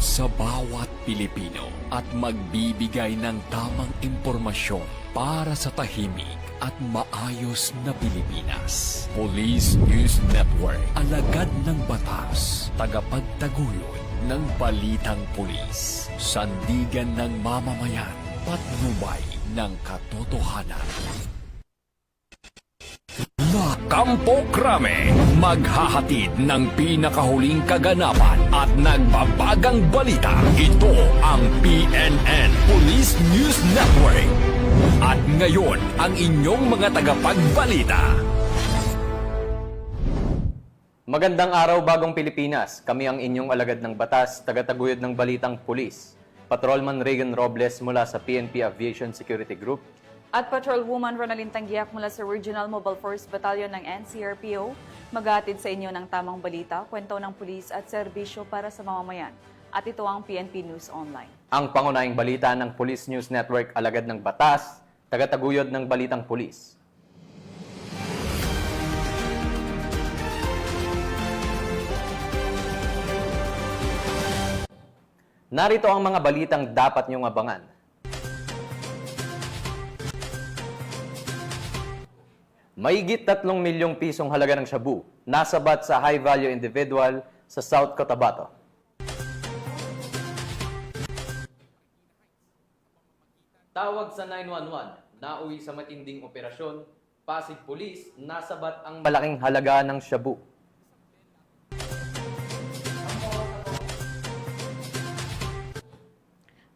sa bawat Pilipino at magbibigay ng tamang impormasyon para sa tahimik at maayos na Pilipinas. Police News Network, alagad ng batas, tagapagtaguyod ng balitang pulis, sandigan ng mamamayan, patnubay ng katotohanan. La Campo Crame, maghahatid ng pinakahuling kaganapan at nagbabagang balita. Ito ang PNN Police News Network. At ngayon, ang inyong mga tagapagbalita. Magandang araw, Bagong Pilipinas. Kami ang inyong alagad ng batas, tagataguyod ng balitang pulis. Patrolman Regan Robles mula sa PNP Aviation Security Group. At Patrolwoman Ronaldine Tanggiak mula sa Regional Mobile Force Battalion ng NCRPO, maghahatid sa inyo ng tamang balita, kwento ng pulis at serbisyo para sa mamamayan. At ito ang PNP News Online. Ang pangunahing balita ng Police News Network, alagad ng batas, tagataguyod ng balitang pulis. Narito ang mga balitang dapat niyong abangan. Mahigit 3 milyong pisong halaga ng shabu, nasabat sa high-value individual sa South Cotabato. Tawag sa 911, nauwi sa matinding operasyon, Pasig Police, nasabat ang malaking halaga ng shabu.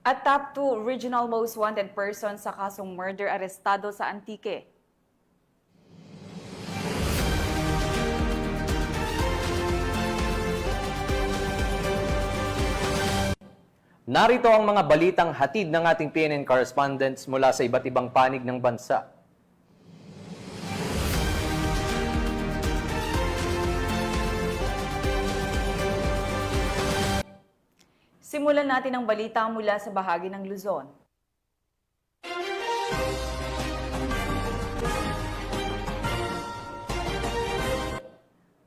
At top 2 regional most wanted person sa kasong murder arestado sa Antique. Narito ang mga balitang hatid ng ating PNN correspondents mula sa iba't ibang panig ng bansa. Simulan natin ang balita mula sa bahagi ng Luzon.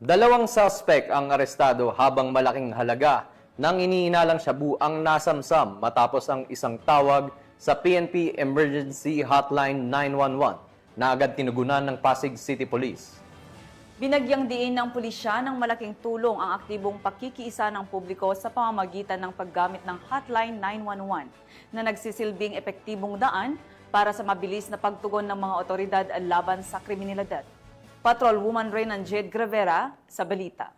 Dalawang suspect ang arestado habang malaking halaga nang iniinalang shabu ang nasamsam matapos ang isang tawag sa PNP Emergency Hotline 911 na agad tinugunan ng Pasig City Police. Binagyang diin ng pulisya ng malaking tulong ang aktibong pakikiisa ng publiko sa pamamagitan ng paggamit ng Hotline 911 na nagsisilbing epektibong daan para sa mabilis na pagtugon ng mga otoridad laban sa kriminalidad. Patrolwoman Reynan Jade Gravera sa balita.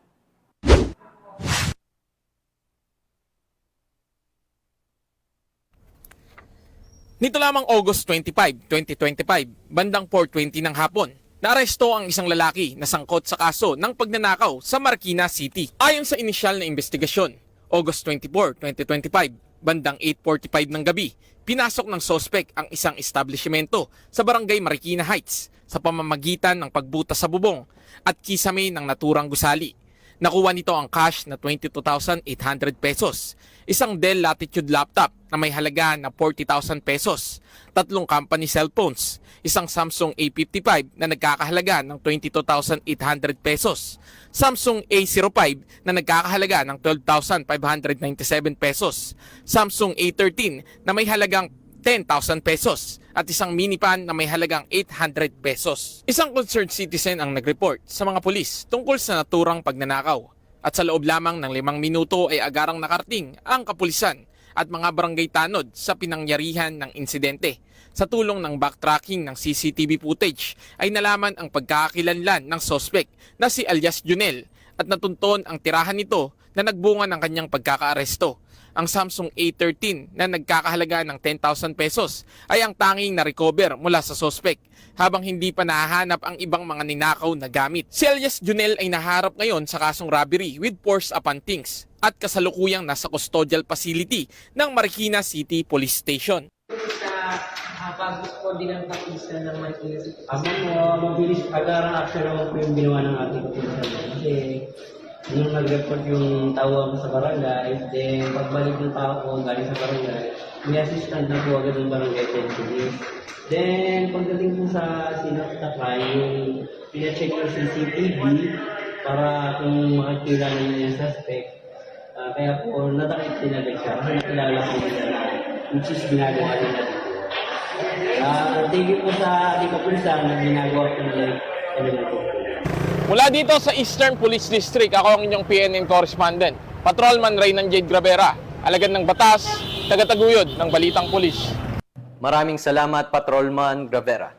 Nito lamang August 25, 2025, bandang 4:20 ng hapon, naaresto ang isang lalaki na sangkot sa kaso ng pagnanakaw sa Marikina City. Ayon sa inisyal na investigasyon, August 24, 2025, bandang 8:45 ng gabi, pinasok ng sospek ang isang establishmento sa barangay Marikina Heights sa pamamagitan ng pagbutas sa bubong at kisame ng naturang gusali. Nakuha nito ang cash na 22,800 pesos, isang Dell Latitude laptop na may halaga na 40,000 pesos, 3 company cellphones, isang Samsung A55 na nagkakahalaga ng 22,800 pesos, Samsung A05 na nagkakahalaga ng 12,597 pesos, Samsung A13 na may halagang 10,000 pesos at isang minipan na may halagang 800 pesos. Isang concerned citizen ang nag-report sa mga pulis tungkol sa naturang pagnanakaw at sa loob lamang ng 5 minuto ay agarang nakarating ang kapulisan at mga barangay tanod sa pinangyarihan ng insidente. Sa tulong ng backtracking ng CCTV footage ay nalaman ang pagkakakilanlan ng suspect na si alias Junel at natunton ang tirahan nito na nagbunga ng kanyang pagkakaaresto. Ang Samsung A13 na nagkakahalaga ng 10,000 pesos ay ang tanging na-recover mula sa suspect habang hindi pa nahahanap ang ibang mga ninakaw na gamit. Si alias Junel ay naharap ngayon sa kasong robbery with force upon things at kasalukuyang nasa custodial facility ng Marikina City Police Station. Pagos po din ang kapisa ng Marikina City. Mabilis agarang action naman po yung ginawa ng ating kapisa. Kasi nung nag-report yung tawag sa barangay, then pagbalik ng tao ko galing sa barangay, may assistant na po agad ng barangay police. Then pagdating po sa sinaktakay, yung pina-check yung CCTV para kung makakilala niya yung suspect. Kaya po, natakit din agad siya kasi nakilala po nila na which is ginagawa nila dito. Thank you po sa ating kapulisan na ginagawa po nila kanila po. Mula dito sa Eastern Police District, ako ang inyong PNN correspondent, Patrolman Reynan Jade Gravera, alagad ng batas, tagataguyod ng Balitang Pulis. Maraming salamat, Patrolman Gravera.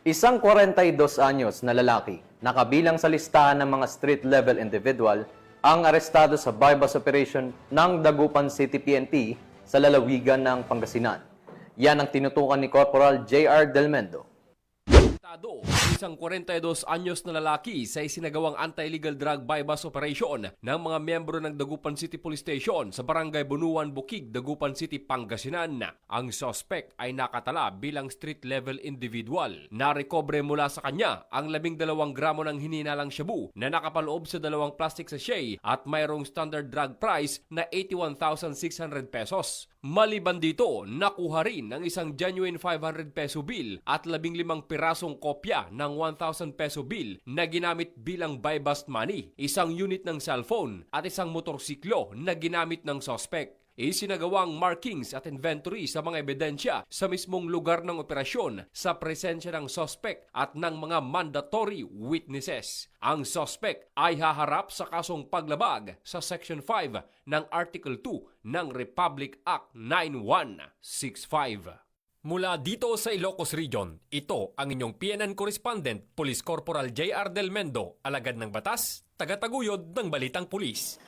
Isang 42 anyos na lalaki na kabilang sa listahan ng mga street-level individual ang arestado sa bypass operation ng Dagupan City PNP sa lalawigan ng Pangasinan. Yan ang tinutukan ni Corporal J.R. Del Mendo. Isang 42 anyos na lalaki sa isinagawang anti-illegal drug bypass operation ng mga miyembro ng Dagupan City Police Station sa Barangay Bunuan, Bukid, Dagupan City, Pangasinan. Ang suspect ay nakatala bilang street-level individual. Narekobre mula sa kanya ang 12 gramo ng hininalang shabu na nakapaloob sa 2 plastic sachet at mayroong standard drug price na 81,600 pesos. Maliban dito, nakuha rin ang isang genuine 500 peso bill at 15 pirasong kopya ng 1,000 peso bill na ginamit bilang buy-bust money, isang unit ng cellphone at isang motorsiklo na ginamit ng suspect. Isinagawang markings at inventory sa mga ebidensya sa mismong lugar ng operasyon sa presensya ng suspect at ng mga mandatory witnesses. Ang suspect ay haharap sa kasong paglabag sa Section 5 ng Article 2 ng Republic Act 9165. Mula dito sa Ilocos Region, ito ang inyong PNN Correspondent, Police Corporal J.R. Del Mendo, alagad ng batas, tagataguyod ng Balitang Pulis.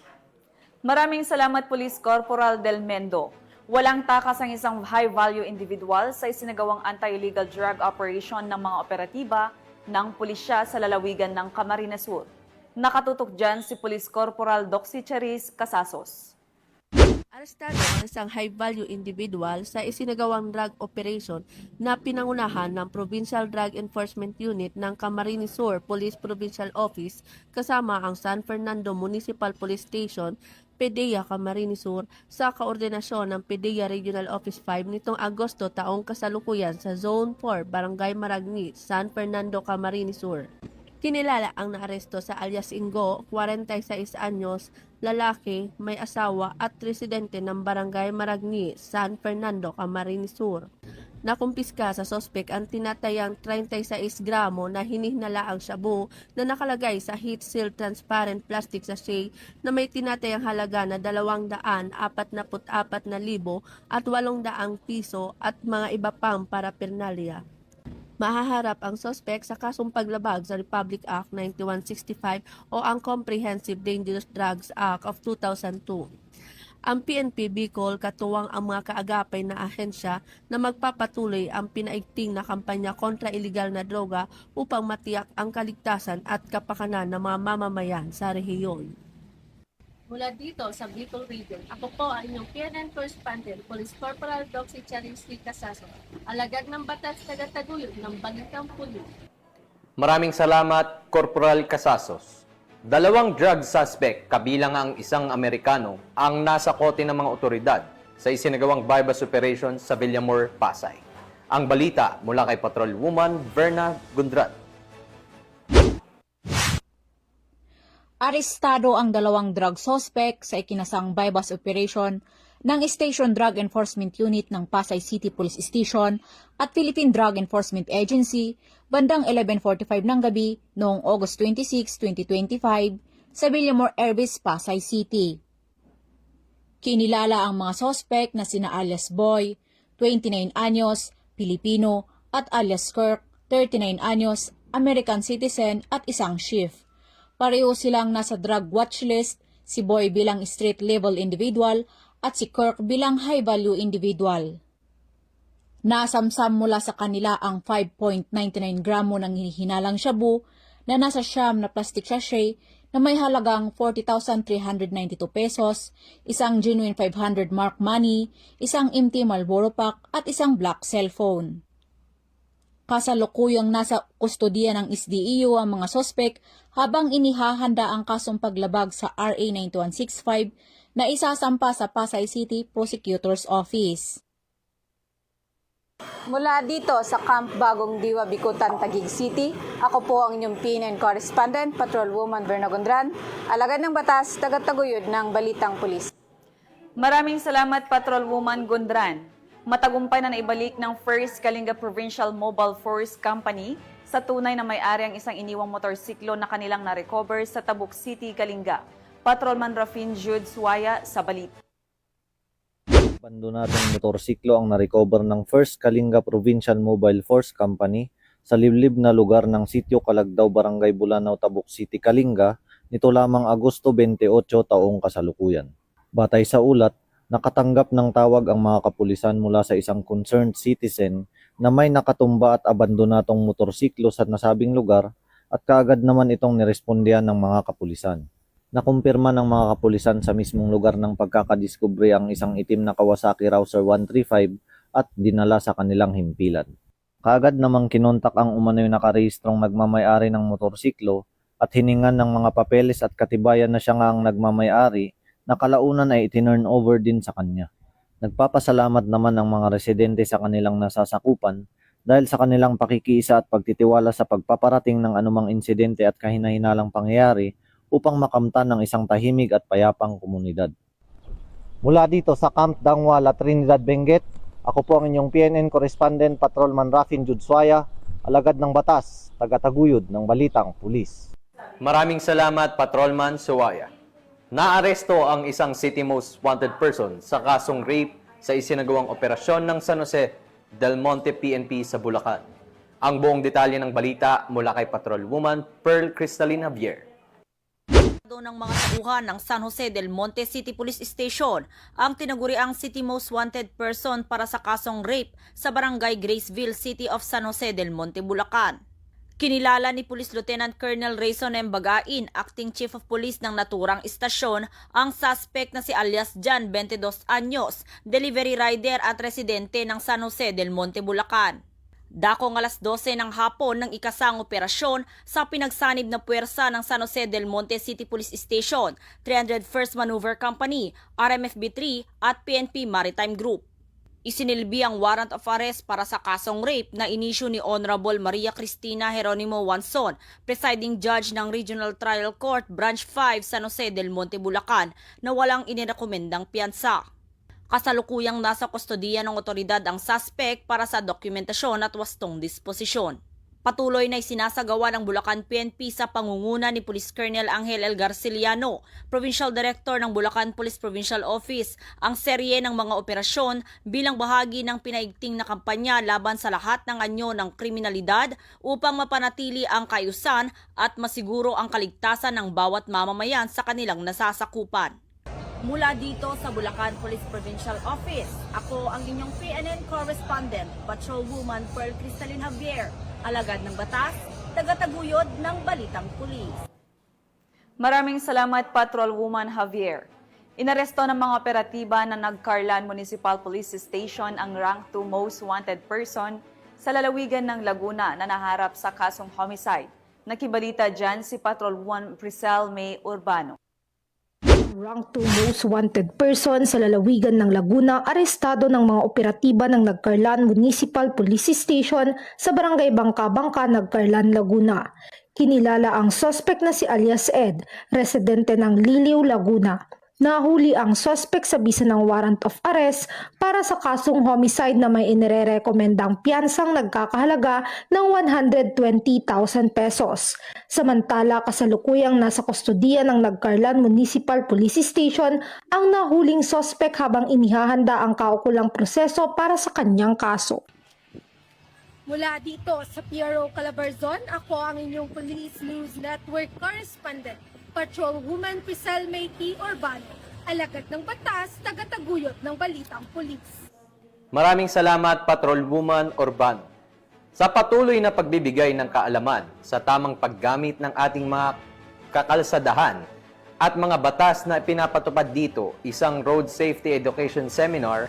Maraming salamat, Police Corporal Del Mendo. Walang takas ang isang high-value individual sa isinagawang anti-illegal drug operation ng mga operatiba ng pulisya sa lalawigan ng Camarines Sur. Nakatutok dyan si Police Corporal Doxy Charis Casasos. Arestado ang isang high-value individual sa isinagawang drug operation na pinangunahan ng Provincial Drug Enforcement Unit ng Camarines Sur Police Provincial Office kasama ang San Fernando Municipal Police Station, PDEA Camarines Sur sa koordinasyon ng PDEA Regional Office 5 nitong Agosto taong kasalukuyan sa Zone 4, Barangay Maragni, San Fernando, Camarines Sur. Kinilala ang naaresto sa alias Ingo, 46 anyos, lalaki, may asawa at residente ng Barangay Maragni, San Fernando, Camarines Sur. Nakumpiska sa sospek ang tinatayang 36 gramo na hinihinalaang shabu na nakalagay sa heat-sealed transparent plastic sachet na may tinatayang halaga na 244,000 at 800 piso at mga iba pang paraphernalia. Mahaharap ang sospek sa kasong paglabag sa Republic Act 9165 o ang Comprehensive Dangerous Drugs Act of 2002. Ang PNP Bicol katuwang ang mga kaagapay na ahensya na magpapatuloy ang pinaigting na kampanya kontra iligal na droga upang matiyak ang kaligtasan at kapakanan ng mga mamamayan sa rehiyon. Mula dito sa Bicol Region, ako po ang inyong PNN Correspondent, Police Corporal Doxy Charis Casasos, alagad ng batas tagataguyod ng Balitang Pulis. Maraming salamat, Corporal Casasos. 2 drug suspect, kabilang ang isang Amerikano, ang nasa kote ng mga otoridad sa isinagawang bypass operation sa Villamor, Pasay. Ang balita mula kay Patrolwoman Verna Gundrat. Arestado ang 2 drug suspect sa ikinasang bypass operation ng Station Drug Enforcement Unit ng Pasay City Police Station at Philippine Drug Enforcement Agency bandang 11:45 ng gabi noong August 26, 2025 sa Villamor Airbase, Pasay City. Kinilala ang mga suspect na sina alias Boy, 29 anyos, Pilipino, at alias Kirk, 39 anyos, American citizen at isang chief. Pareho silang nasa drug watch list, si Boy bilang street-level individual at si Kirk bilang high-value individual. Nasamsam mula sa kanila ang 5.99 gramo ng hinihinalang shabu na nasa siyam na plastic sachet na may halagang 40,392 pesos, isang genuine 500 mark money, isang empty Marlboro pack at isang black cellphone. Kasalukuyang nasa kustodiya ng SDEU ang mga sospek habang inihahanda ang kasong paglabag sa RA 9165 na isasampa sa Pasay City Prosecutor's Office. Mula dito sa Camp Bagong Diwa, Bicutan, Taguig City, ako po ang inyong PNN correspondent, Patrolwoman Berna Gondran, alagad ng batas, tagataguyod ng Balitang Pulis. Maraming salamat, Patrolwoman Gondran. Matagumpay na naibalik ng 1st Kalinga Provincial Mobile Force Company sa tunay na may-ari ang isang iniwang motorsiklo na kanilang na-recover sa Tabuk City, Kalinga. Patrolman Rafin Jude Suaya sa balita. Abandonadong motorsiklo ang na-recover ng 1st Kalinga Provincial Mobile Force Company sa liblib na lugar ng Sitio Calagdaw, Barangay Bulanao, Tabuk City, Kalinga nito lamang Agosto 28 taong kasalukuyan. Batay sa ulat, nakatanggap ng tawag ang mga kapulisan mula sa isang concerned citizen na may nakatumba at abandonatong motorsiklo sa nasabing lugar at kaagad naman itong nirespondihan ng mga kapulisan. Nakumpirma ng mga kapulisan sa mismong lugar ng pagkakadiskubre ang isang itim na Kawasaki Rouser 135 at dinala sa kanilang himpilan. Kaagad namang kinontak ang umano'y nakarehistrong nagmamay-ari ng motorsiklo at hiningan ng mga papeles at katibayan na siya nga ang nagmamay-ari na kalaunan ay itinurn over din sa kanya. Nagpapasalamat naman ang mga residente sa kanilang nasasakupan dahil sa kanilang pakikiisa at pagtitiwala sa pagpaparating ng anumang insidente at kahinahinalang pangyayari upang makamtan ng isang tahimik at payapang komunidad. Mula dito sa Camp Dangwa, La Trinidad, Benguet, ako po ang inyong PNN correspondent, Patrolman Rafin Judswaya, alagad ng batas, tagataguyod ng Balitang Pulis. Maraming salamat, Patrolman Suwaya. Naaresto ang isang city most wanted person sa kasong rape sa isinagawang operasyon ng San Jose del Monte PNP sa Bulacan. Ang buong detalye ng balita mula kay Patrolwoman Pearl Cristalina Javier. Ng mga tauhan ng San Jose del Monte City Police Station ang tinaguriang City Most Wanted Person para sa kasong rape sa Barangay Graceville, City of San Jose del Monte, Bulacan. Kinilala ni Police Lieutenant Colonel Rayson M. Bagain, Acting Chief of Police ng naturang istasyon, ang suspect na si alias Jan, 22 anyos, delivery rider at residente ng San Jose del Monte, Bulacan. Dakong alas 12 ng hapon ng ikasang operasyon sa pinagsanib na puwersa ng San Jose del Monte City Police Station, 301st Maneuver Company, RMFB-3 at PNP Maritime Group. Isinilbi ang warrant of arrest para sa kasong rape na inisyu ni Honorable Maria Cristina Jeronimo Wanson, presiding judge ng Regional Trial Court Branch 5 San Jose del Monte, Bulacan, na walang inirekomendang piyansa. Kasalukuyang nasa kustodiya ng otoridad ang suspect para sa dokumentasyon at wastong disposisyon. Patuloy na isinasagawa ng Bulacan PNP sa pangunguna ni Police Colonel Angel L. Garciliano, Provincial Director ng Bulacan Police Provincial Office, ang serye ng mga operasyon bilang bahagi ng pinaigting na kampanya laban sa lahat ng anyo ng kriminalidad upang mapanatili ang kaayusan at masiguro ang kaligtasan ng bawat mamamayan sa kanilang nasasakupan. Mula dito sa Bulacan Police Provincial Office, ako ang inyong PNN correspondent, Patrolwoman Pearl Cristalina Javier, alagad ng batas, tagataguyod ng Balitang Pulis. Maraming salamat, Patrolwoman Javier. Inaresto ng mga operatiba ng Nagcarlan Municipal Police Station ang rank 2 most wanted person sa lalawigan ng Laguna na naharap sa kasong homicide. Nakibalita dyan si Patrolwoman Priscel May Urbano. Rank 2 most wanted person sa lalawigan ng Laguna, arestado ng mga operatiba ng Nagcarlan Municipal Police Station sa Barangay Bangka-Bangka, Nagcarlan, Laguna. Kinilala ang suspect na si alias Ed, residente ng Liliw, Laguna. Nahuli ang suspect sa bisa ng warrant of arrest para sa kasong homicide na may inirerekomendang piyansang nagkakahalaga ng 120,000 pesos. Samantala, kasalukuyang nasa kustodiya ng Nagcarlan Municipal Police Station ang nahuling suspect habang inihahanda ang kaukulang proseso para sa kanyang kaso. Mula dito sa PRO Calabarzon, ako ang inyong Police News Network correspondent, Patrolwoman Priscel May Urbano, alagad ng batas, tagataguyod ng Balitang Pulis. Maraming salamat, Patrolwoman Urbano. Sa patuloy na pagbibigay ng kaalaman sa tamang paggamit ng ating mga kakalsadahan at mga batas na pinapatupad dito, isang Road Safety Education Seminar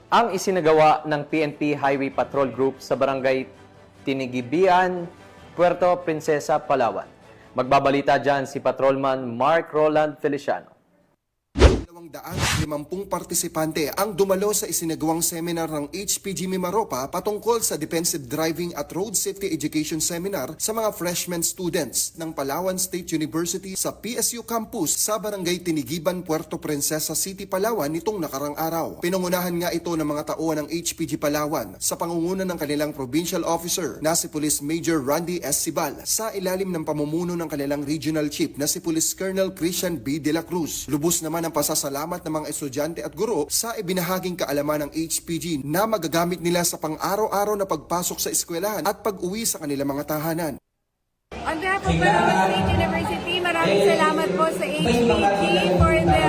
ang isinagawa ng PNP Highway Patrol Group sa Barangay Tinigibian, Puerto Princesa, Palawan. Magbabalita dyan si Patrolman Mark Roland Feliciano. 250 partisipante ang dumalo sa isinagawang seminar ng HPG Mimaropa patungkol sa Defensive Driving at Road Safety Education Seminar sa mga freshman students ng Palawan State University sa PSU Campus sa Barangay Tinigiban, Puerto Princesa City, Palawan nitong nakarang araw. Pinangunahan nga ito ng mga tauhan ng HPG Palawan sa pangunguna ng kanilang provincial officer na si Police Major Randy S. Sibal sa ilalim ng pamumuno ng kanilang regional chief na si Police Colonel Christian B. De La Cruz. Lubos naman ang pasasalamat ng mga estudyante at guro sa ibinahaging kaalaman ng HPG na magagamit nila sa pang-araw-araw na pagpasok sa eskwelahan at pag-uwi sa kanilang mga tahanan. On behalf of Palawan State University, maraming salamat po sa HPG for the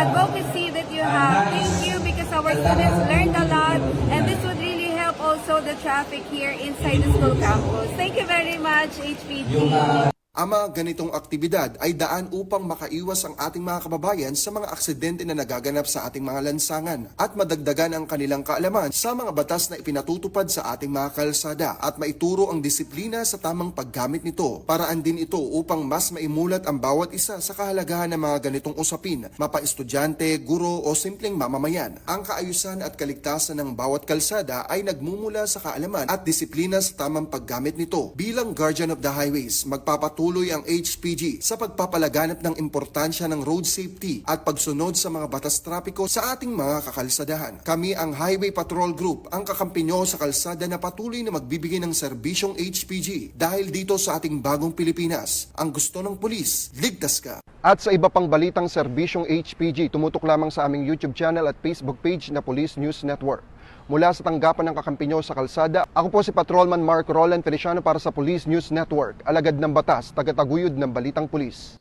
advocacy that you have. Thank you because our students learned a lot and this would really help also the traffic here inside the school campus. Thank you very much, HPG. Ang mga ganitong aktibidad ay daan upang makaiwas ang ating mga kababayan sa mga aksidente na nagaganap sa ating mga lansangan at madagdagan ang kanilang kaalaman sa mga batas na ipinatutupad sa ating mga kalsada at maituro ang disiplina sa tamang paggamit nito. Paraan din ito upang mas maimulat ang bawat isa sa kahalagahan ng mga ganitong usapin, mapa-estudyante, guro o simpleng mamamayan. Ang kaayusan at kaligtasan ng bawat kalsada ay nagmumula sa kaalaman at disiplina sa tamang paggamit nito. Bilang Guardian of the Highways, magpapatuloy ang HPG sa pagpapalaganap ng importansya ng road safety at pagsunod sa mga batas trapiko sa ating mga kakalsadahan. Kami ang Highway Patrol Group, ang kakampi nyo sa kalsada na patuloy na magbibigay ng serbisyong HPG dahil dito sa ating bagong Pilipinas. Ang gusto ng pulis, ligtas ka. At sa iba pang balitang serbisyong HPG, tumutok lamang sa aming YouTube channel at Facebook page na Police News Network. Mula sa tanggapan ng kakampi nyo sa kalsada, ako po si Patrolman Mark Roland Feliciano para sa Police News Network, alagad ng batas, tagataguyod ng balitang pulis.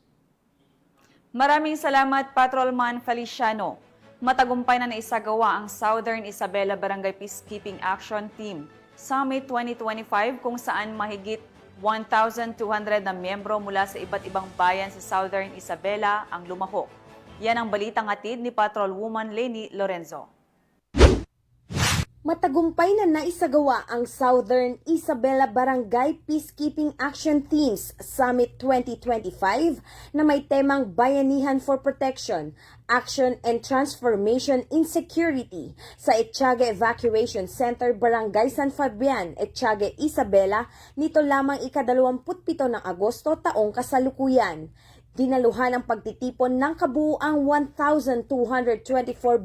Maraming salamat, Patrolman Feliciano. Matagumpay na naisagawa ang Southern Isabela Barangay Peacekeeping Action Team Summit 2025 kung saan mahigit 1,200 na miyembro mula sa iba't ibang bayan sa Southern Isabela ang lumahok. Yan ang balitang hatid ni Patrolwoman Leni Lorenzo. Matagumpay na naisagawa ang Southern Isabela Barangay Peacekeeping Action Teams Summit 2025 na may temang Bayanihan for Protection, Action and Transformation in Security sa Etxague Evacuation Center, Barangay San Fabian, Etxague, Isabela, nito lamang ika-27 ng Agosto taong kasalukuyan. Dinaluhan ang pagtitipon ng kabuuang 1,224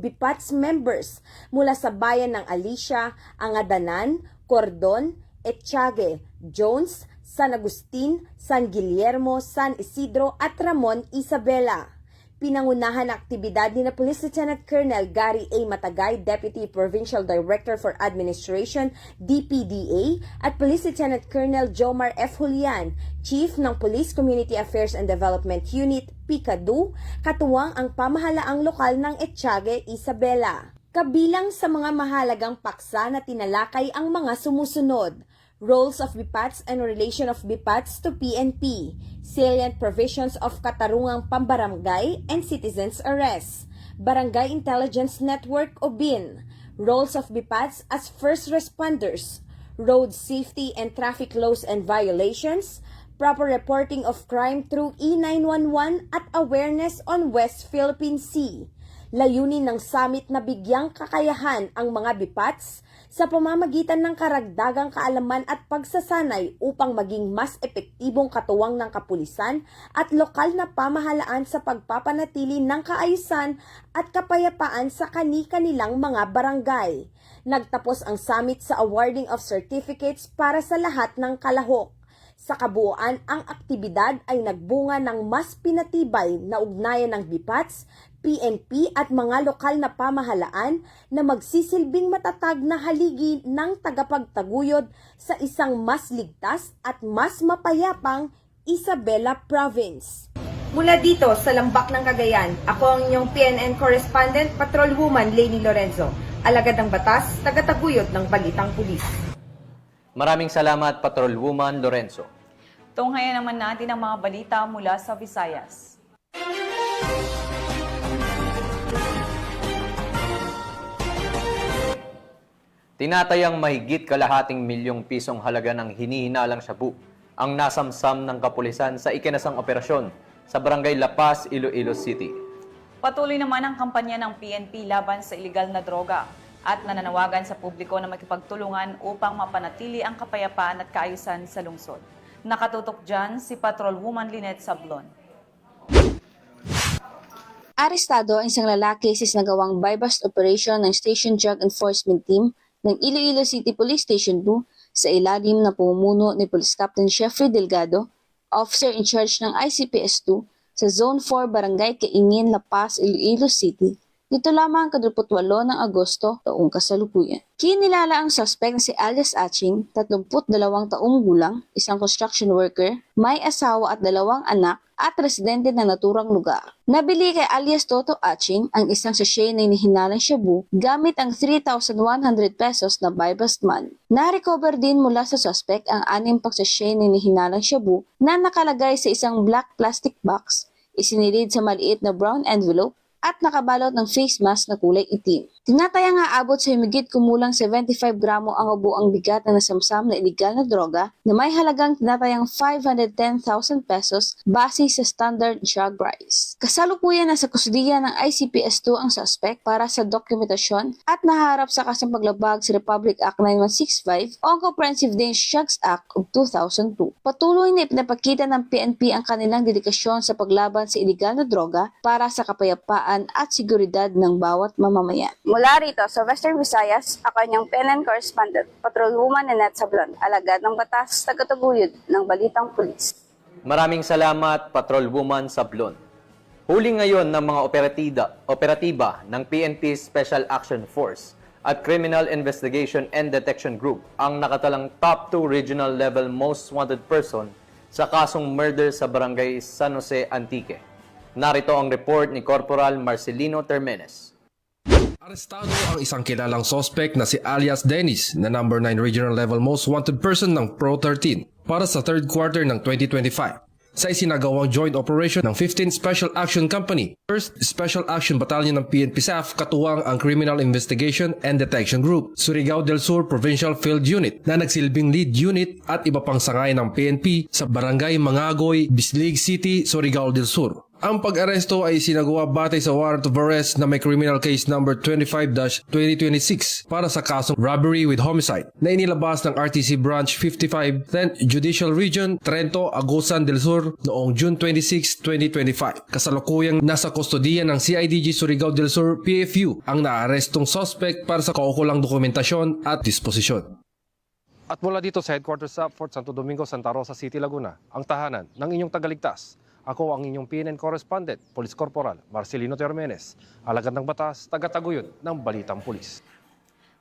BIPATS members mula sa bayan ng Alicia, Angadanan, Cordon, Etxague, Jones, San Agustin, San Guillermo, San Isidro at Ramon Isabela. Pinangunahan ang aktibidad ni na Police Lieutenant Colonel Gary A. Matagay, Deputy Provincial Director for Administration, DPDA, at Police Lieutenant Colonel Jomar F. Julian, Chief ng Police Community Affairs and Development Unit, PICADU, katuwang ang pamahalaang lokal ng Etxague, Isabela. Kabilang sa mga mahalagang paksa na tinalakay ang mga sumusunod: roles of BIPATS and relation of BIPATS to PNP, salient provisions of katarungang pambarangay and citizens arrest, Barangay Intelligence Network o BIN, roles of BIPATS as first responders, road safety and traffic laws and violations, proper reporting of crime through E911 at awareness on West Philippine Sea. Layunin ng summit na bigyang kakayahan ang mga BIPATS sa pamamagitan ng karagdagang kaalaman at pagsasanay upang maging mas epektibong katuwang ng kapulisan at lokal na pamahalaan sa pagpapanatili ng kaayusan at kapayapaan sa kani-kanilang mga barangay. Nagtapos ang summit sa awarding of certificates para sa lahat ng kalahok. Sa kabuuan, ang aktibidad ay nagbunga ng mas pinatibay na ugnayan ng BIPATS, PNP at mga lokal na pamahalaan na magsisilbing matatag na haligi ng tagapagtaguyod sa isang mas ligtas at mas mapayapang Isabela Province. Mula dito sa Lambak ng Cagayan, ako ang inyong PNN correspondent, Patrolwoman Leni Lorenzo. Alagad ng batas, tagataguyod ng balitang pulis. Maraming salamat, Patrolwoman Lorenzo. Tunghayan naman natin ang mga balita mula sa Visayas. Tinatayang mahigit kalahating milyong pisong halaga ng hinihinalang shabu ang nasamsam ng kapulisan sa ikinasang operasyon sa Barangay La Paz, Iloilo City. Patuloy naman ang kampanya ng PNP laban sa iligal na droga at nananawagan sa publiko na makipagtulungan upang mapanatili ang kapayapaan at kaayusan sa lungsod. Nakatutok dyan si Patrolwoman Lynette Sablon. Arestado ang isang lalaki sa isinagawang buy-bust operation ng Station Drug Enforcement Team ng Iloilo City Police Station 2 sa ilalim na pamumuno ni Police Captain Jeffrey Delgado, officer in charge ng ICPS 2 sa Zone 4 Barangay Kaingin, La Paz, Iloilo City. Dito lamang 28 ng Agosto taong kasalukuyan. Kinilala ang suspect na si alias Aching, 32 taong gulang, isang construction worker, may asawa at 2 anak at residente ng naturang lugar. Nabili kay alias Toto Aching ang isang sachet na inihinalang shabu gamit ang 3,100 pesos na buy-bust money. Na-recover din mula sa suspect ang 6 pagsashay na inihinalang shabu na nakalagay sa isang black plastic box, isinilid sa maliit na brown envelope at nakabalot ng face mask na kulay itim. Tinataya nga abot sa himigit kumulang 75 gramo ang ubuang bigat na nasamsam na iligal na droga na may halagang tinatayang 510,000 pesos base sa standard drug price. Kasalukuyan na sa kustudiya ng ICPS 2 ang suspect para sa dokumentasyon at naharap sa kasong paglabag sa Republic Act 9165 o ang Comprehensive Dangerous Drugs Act of 2002. Patuloy na ipinapakita ng PNP ang kanilang dedikasyon sa paglaban sa iligal na droga para sa kapayapaan at seguridad ng bawat mamamayan. Mula rito sa Western Visayas, ako ang PNN correspondent, Patrolwoman Lynette Sablon, alagad ng batas, tagataguyod ng Balitang Pulis. Maraming salamat, Patrolwoman Sablon. Huli ngayon ng mga operatiba ng PNP Special Action Force at Criminal Investigation and Detection Group ang nakatalang top 2 regional level most wanted person sa kasong murder sa Barangay San Jose, Antique. Narito ang report ni Corporal Marcelino Termenes. Arestado ang isang kilalang suspect na si alias Dennis na number 9 regional level most wanted person ng Pro 13 para sa third quarter ng 2025 sa isinagawang joint operation ng 15th Special Action Company, 1st Special Action Battalion ng PNP SAF katuwang ang Criminal Investigation and Detection Group, Surigao del Sur Provincial Field Unit na nagsilbing lead unit at iba pang sangay ng PNP sa Barangay Mangagoy, Bislig City, Surigao del Sur. Ang pag-aresto ay sinagawa batay sa warrant of arrest na may criminal case number 25-2026 para sa kasong robbery with homicide na inilabas ng RTC Branch 55 10th Judicial Region, Trento, Agusan del Sur noong June 26, 2025. Kasalukuyang nasa kustodiya ng CIDG Surigao del Sur PFU ang naarestong suspect para sa kaukulang dokumentasyon at disposisyon. At mula dito sa headquarters sa Fort Santo Domingo, Santa Rosa City, Laguna, ang tahanan ng inyong tagaligtas. Ako ang inyong PNN correspondent, Police Corporal Marcelino Termenes, alagad ng batas, tagataguyod ng Balitang Pulis.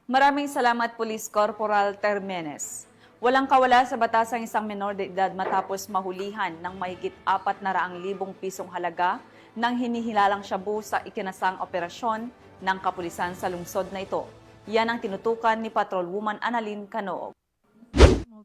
Maraming salamat, Police Corporal Termenes. Walang kawala sa batas ang isang menor de edad matapos mahulihan ng mahigit 400,000 pisong halaga ng hinihilalang shabu sa ikinasang operasyon ng kapulisan sa lungsod na ito. Yan ang tinutukan ni Patrolwoman Annalyn Canoog.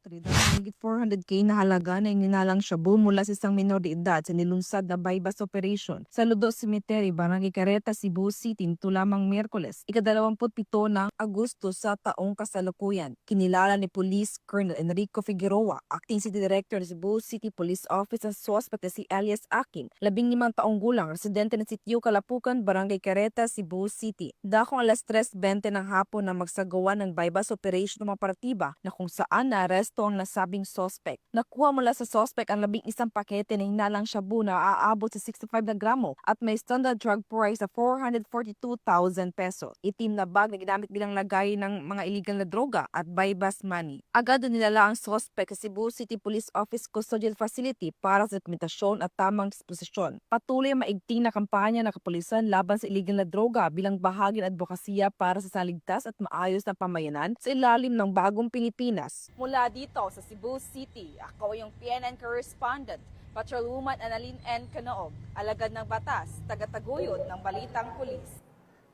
Higit 400k na halaga na ininalang shabu mula sa isang minor de edad sa nilunsad na buy-bust operation sa Ludo Cemetery, Barangay Careta, Cebu City nito lamang Miyerkules, ika-27 ng Agosto sa taong kasalukuyan. Kinilala ni Police Colonel Enrico Figueroa, Acting City Director ng Cebu City Police Office ang suspect na si alias Aking, 15 taong gulang, residente ng Sitio Kalapukan, Barangay Careta, Cebu City. Dakong alas 3:20 ng hapon na magsagawa ng buy-bust operation ng mga partiba na kung saan naaresto ang nasabing suspect. Nakuha mula sa suspect ang 11 pakete na hinalang shabu na aabot sa 65 na gramo at may standard drug price sa 442,000 pesos. Itim na bag na ginamit bilang lagay ng mga illegal na droga at buy-bust money. Agad nilala ang suspect sa Cebu City Police Office Custodial Facility para sa dokumentasyon at tamang disposisyon. Patuloy ang maigting na kampanya ng kapulisan laban sa illegal na droga bilang bahagi ng advokasya para sa saligtas at maayos na pamayanan sa ilalim ng bagong Pilipinas. Mula dito sa Cebu City, ako yung PNN correspondent, Patrolwoman Annalyn N. Canoog, alagad ng batas, tagataguyod ng Balitang Pulis.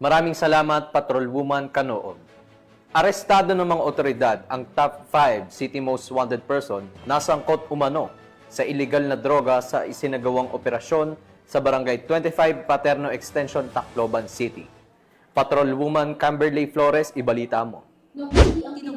Maraming salamat, Patrolwoman Canoog. Arestado ng mga otoridad ang top 5 city most wanted person na sangkot umano sa illegal na droga sa isinagawang operasyon sa Barangay 25 Paterno Extension, Tacloban City. Patrolwoman Camberley Flores, ibalita mo.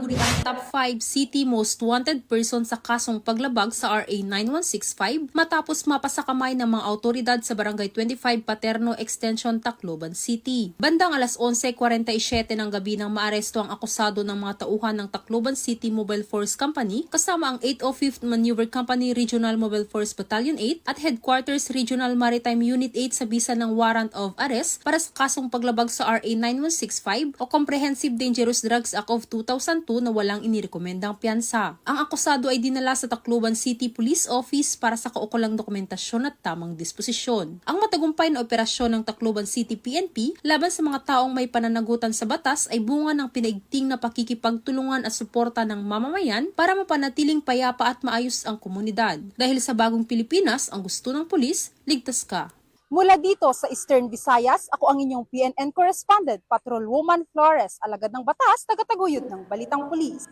tinaguriang top 5 city most wanted person sa kasong paglabag sa RA 9165 matapos mapasakamay ng mga autoridad sa Barangay 25 Paterno Extension, Tacloban City. Bandang alas 11:47 ng gabi nang maaresto ang akusado ng mga tauhan ng Tacloban City Mobile Force Company kasama ang 805th Maneuver Company Regional Mobile Force Battalion 8 at Headquarters Regional Maritime Unit 8 sa bisa ng warrant of arrest para sa kasong paglabag sa RA 9165 o Comprehensive Dangerous Drugs Act of 2002 na walang inirekomendang piyansa. Ang akusado ay dinala sa Tacloban City Police Office para sa kaukulang dokumentasyon at tamang disposisyon. Ang matagumpay na operasyon ng Tacloban City PNP laban sa mga taong may pananagutan sa batas ay bunga ng pinaigting na pakikipagtulungan at suporta ng mamamayan para mapanatiling payapa at maayos ang komunidad. Dahil sa bagong Pilipinas, ang gusto ng pulis, ligtas ka. Mula dito sa Eastern Visayas, ako ang inyong PNN correspondent, Patrolwoman Flores, alagad ng batas, tagataguyod ng Balitang Pulis.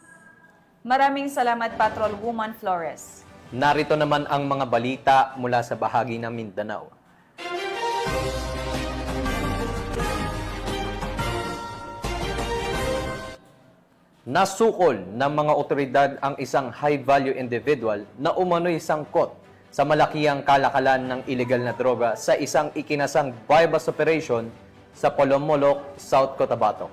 Maraming salamat, Patrolwoman Flores. Narito naman ang mga balita mula sa bahagi ng Mindanao. Nasukol ng mga otoridad ang isang high-value individual na umano'y sangkot sa malakihang kalakalan ng ilegal na droga sa isang ikinasang bypass operation sa Polomolok, South Cotabato.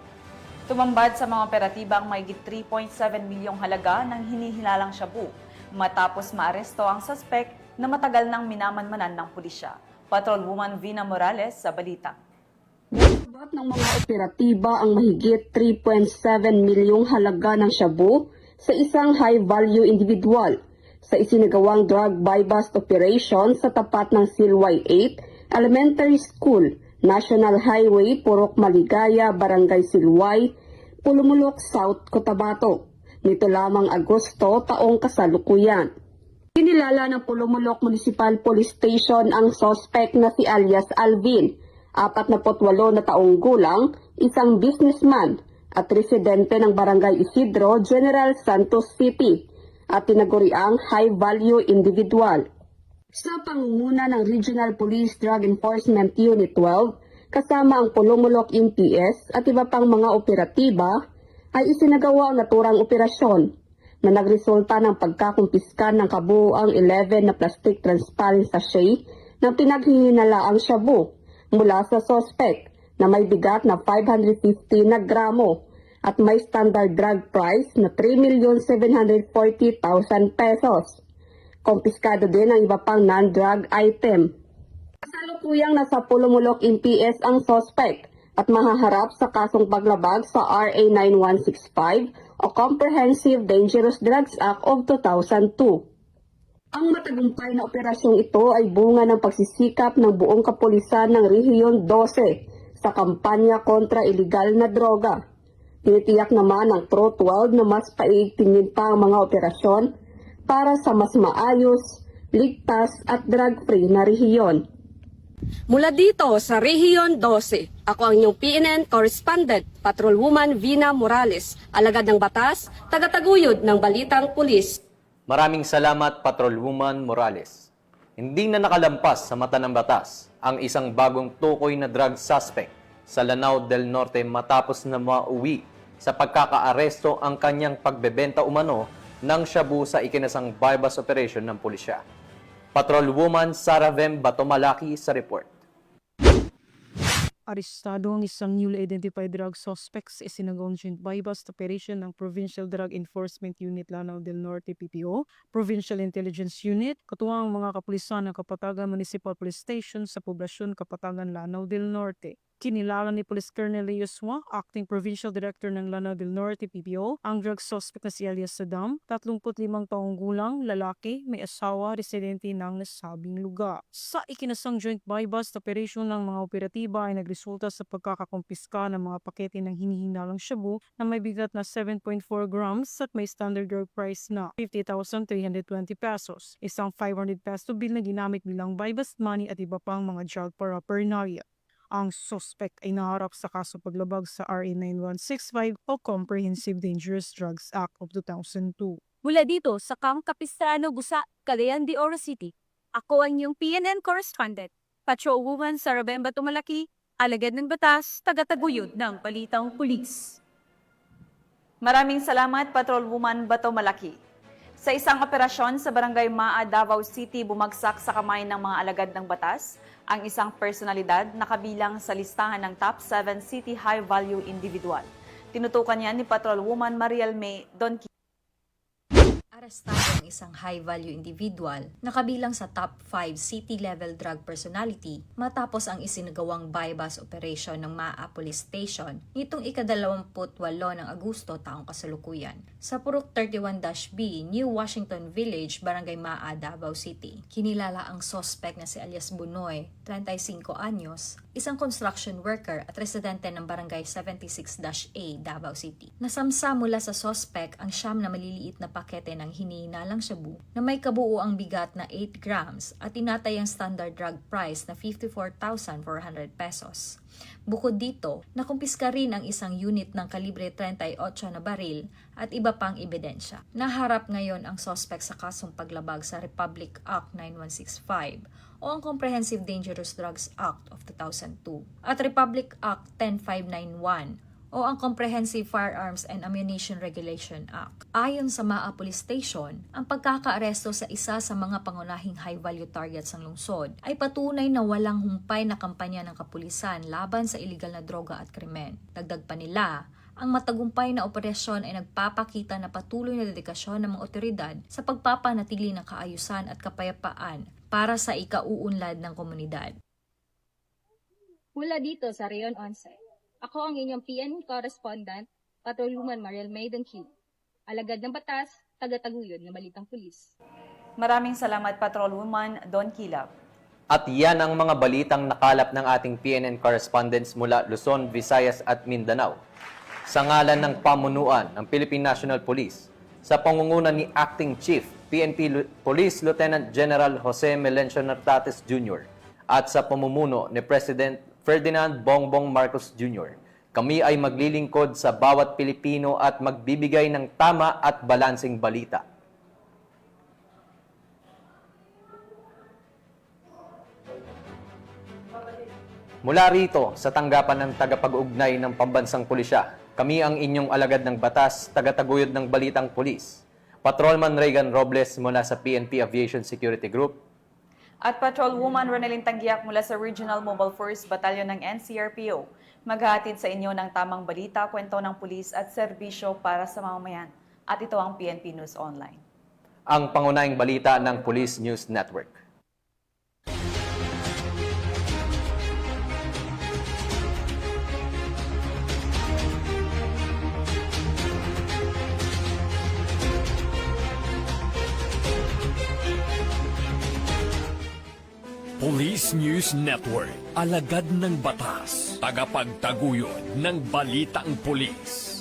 Tumambad sa mga operatiba ang mahigit 3.7 milyong halaga ng hinihilalang shabu matapos maaresto ang suspect na matagal nang minamanmanan ng pulisya. Patrolwoman Vina Morales sa balita. Nasabat ng mga operatiba ang mahigit 3.7 milyong halaga ng shabu sa isang high-value individual sa isinagawang drug buy-bust operation sa tapat ng Silway 8 Elementary School, National Highway, Purok Maligaya, Barangay Silway, Pulumulok, South Cotabato. Nito lamang Agosto taong kasalukuyan. Kinilala ng Pulumulok Municipal Police Station ang suspect na si alias Alvin, 48 na taong gulang, isang businessman at residente ng Barangay Isidro, General Santos City, at tinaguriang high-value individual. Sa pangunguna ng Regional Police Drug Enforcement Unit 12, kasama ang Pulumulok MPS at iba pang mga operatiba, ay isinagawa ang naturang operasyon na nagresulta ng pagkakumpiska ng kabuuang 11 na plastic transparent sachet ng pinaghihinalaang shabu mula sa suspect na may bigat na 550 na gramo at may standard drug price na 3,740,000 pesos. Kompiskado din ang iba pang non-drug item. Kasalukuyang nasa Pulumulok MPS ang suspect at mahaharap sa kasong paglabag sa RA 9165 o Comprehensive Dangerous Drugs Act of 2002. Ang matagumpay na operasyong ito ay bunga ng pagsisikap ng buong kapulisan ng Rehiyon 12 sa kampanya kontra ilegal na droga. Tinitiyak naman ng True 12 na mas paigtingin pa ang mga operasyon para sa mas maayos, ligtas at drug-free na rehiyon. Mula dito sa Rehiyon 12, ako ang inyong PNN correspondent, Patrolwoman Vina Morales, alagad ng batas, tagataguyod ng Balitang Pulis. Maraming salamat, Patrolwoman Morales. Hindi na nakalampas sa mata ng batas ang isang bagong tukoy na drug suspect sa Lanao del Norte matapos na mauwi sa pagkakaaresto ang kanyang pagbebenta umano ng shabu sa ikinasang bypass operation ng pulisya. Patrolwoman Sara Vem Batomalaki sa report. Arestado ang isang newly identified drug suspect sa isinagawang joint buy-bust operation ng Provincial Drug Enforcement Unit Lanao del Norte PPO, Provincial Intelligence Unit, katuwang mga kapulisan ng Kapatagan Municipal Police Station sa poblasyon Kapatagan, Lanao del Norte. Kinilala ni Police Colonel Leo Swa, Acting Provincial Director ng Lanao del Norte PPO, ang drug suspect na si alias Saddam, 35 taong gulang, lalaki, may asawa, residente ng nasabing lugar. Sa ikinasang joint buy-bust operation ng mga operatiba ay nagresulta sa pagkakakumpiska ng mga pakete ng hinihinalang shabu na may bigat na 7.4 grams at may standard drug price na 50,320 pesos, isang 500 peso bill na ginamit bilang buy-bust money at iba pang mga drug paraphernalia. Ang suspect ay naharap sa kaso paglabag sa RA 9165 o Comprehensive Dangerous Drugs Act of 2002. Mula dito sa Camp Capistrano, Gusa, Cagayan de Oro City, ako ang iyong PNN correspondent, Patrolwoman Sara Vem Batomalaki, alagad ng batas, tagataguyod ng Balitang Pulis. Maraming salamat, Patrolwoman Bato Malaki. Sa isang operasyon sa Barangay Maa, Davao City, bumagsak sa kamay ng mga alagad ng batas ang isang personalidad na kabilang sa listahan ng top 7 city high-value individual. Tinutukan niya ni Patrolwoman Mariel May Don. Arestado ang isang high-value individual na kabilang sa top 5 city-level drug personality matapos ang isinagawang bypass operation ng Maa Police Station nitong ika-28 ng Agosto taong kasalukuyan sa Purok 31-B, New Washington Village, Barangay Maa, Davao City. Kinilala ang suspect na si alias Bunoy, 35 anyos, isang construction worker at residente ng Barangay 76-A, Davao City. Nasamsa mula sa suspect ang siyam na maliliit na pakete ng hinihinalang shabu na may kabuuang bigat na 8 grams at tinatay ang standard drug price na 54,400 pesos. Bukod dito, nakumpiska rin ang isang unit ng kalibre 38 na baril at iba pang ebidensya. Naharap ngayon ang suspect sa kasong paglabag sa Republic Act 9165 o ang Comprehensive Dangerous Drugs Act of 2002 at Republic Act 10591 o ang Comprehensive Firearms and Ammunition Regulation Act. Ayon sa Maa Police Station, ang pagkakaaresto sa isa sa mga pangunahing high-value targets ng lungsod ay patunay na walang humpay na kampanya ng kapulisan laban sa iligal na droga at krimen. Dagdag pa nila, ang matagumpay na operasyon ay nagpapakita na patuloy na dedikasyon ng mga otoridad sa pagpapanatili ng kaayusan at kapayapaan para sa ikauunlad ng komunidad. Mula dito sa Rayon 11, ako ang inyong PN correspondent, Patrolwoman Mariel May Don. Alagad ng batas, taga-taguyod ng balitang pulis. Maraming salamat, Patrolwoman Don Kilap. At yan ang mga balitang nakalap ng ating PNN correspondents mula Luzon, Visayas at Mindanao. Sa ngalan ng pamunuan ng Philippine National Police, sa pangunguna ni Acting Chief PNP Police Lieutenant General Jose Melencio Nartates Jr. at sa pamumuno ni President Ferdinand Bongbong Marcos Jr., kami ay maglilingkod sa bawat Pilipino at magbibigay ng tama at balansing balita. Mula rito sa tanggapan ng tagapag-ugnay ng Pambansang Pulisya, kami ang inyong alagad ng batas, taga-taguyod ng Balitang Pulis. Patrolman Regan Robles mula sa PNP Aviation Security Group. At Patrolwoman Ronelyn Tanggiak mula sa Regional Mobile Force Battalion ng NCRPO. Maghahatid sa inyo ng tamang balita, kwento ng pulis at serbisyo para sa mamamayan. At ito ang PNP News Online. Ang pangunahing balita ng Police News Network. Police News Network, alagad ng batas, tagapagtaguyod ng balitang pulis.